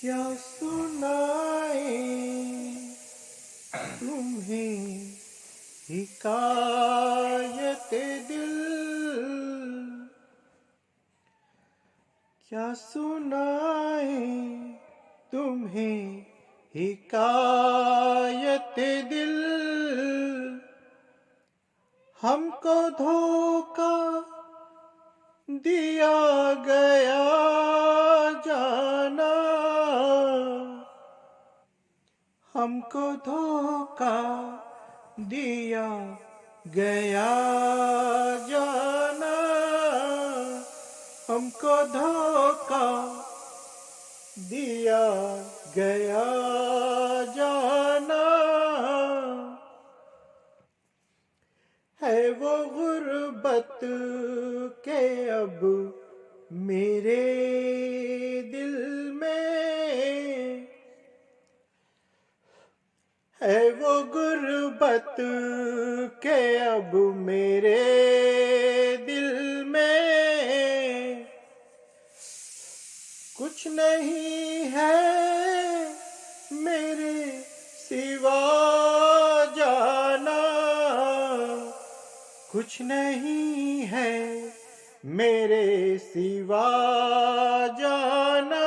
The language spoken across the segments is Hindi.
क्या सुनाए तुम्हें हिकायत दिल, क्या सुनाए तुम्हें हिकायत दिल। हमको धोखा दिया गया जाना, हमको धोखा दिया गया जाना, हमको धोखा दिया गया जाना। है वो गुर्बत के अब मेरे दिल में, है वो गुर्बत के अब मेरे दिल में। कुछ नहीं है मेरे सिवा जाना, कुछ नहीं है मेरे सिवा जाना।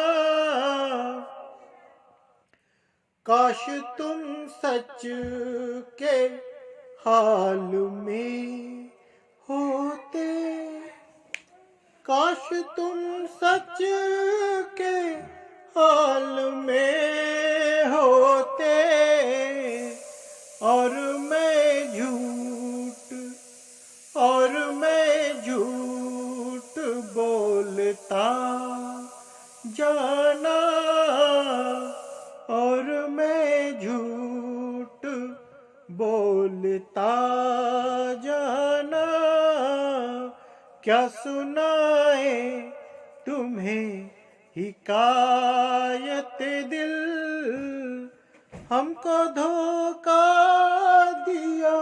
काश तुम सच के हाल में होते, काश तुम सच के हाल में होते, और मैं झूठ बोलता जाना, और मैं झूठ बोलता जाना। क्या सुनाए तुम्हें हिकायत दिल, हमको धोखा दिया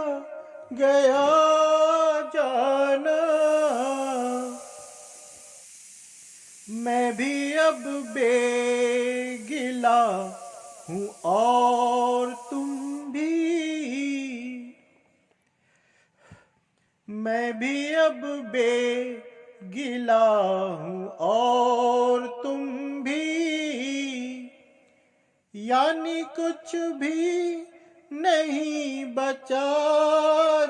गया जाना। मैं भी अब बेगिला हूँ और तुम भी, मैं भी अब बेगिला हूँ और तुम भी। यानी कुछ भी नहीं बचा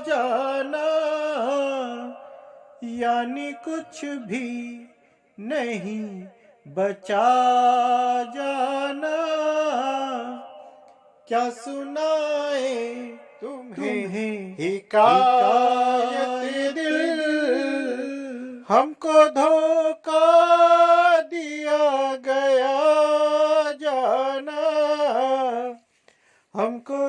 जाना, यानी कुछ भी नहीं बचा जाना। क्या सुनाए तुम्हें हिकायत दिल, हमको धोखा दिया गया जाना, हमको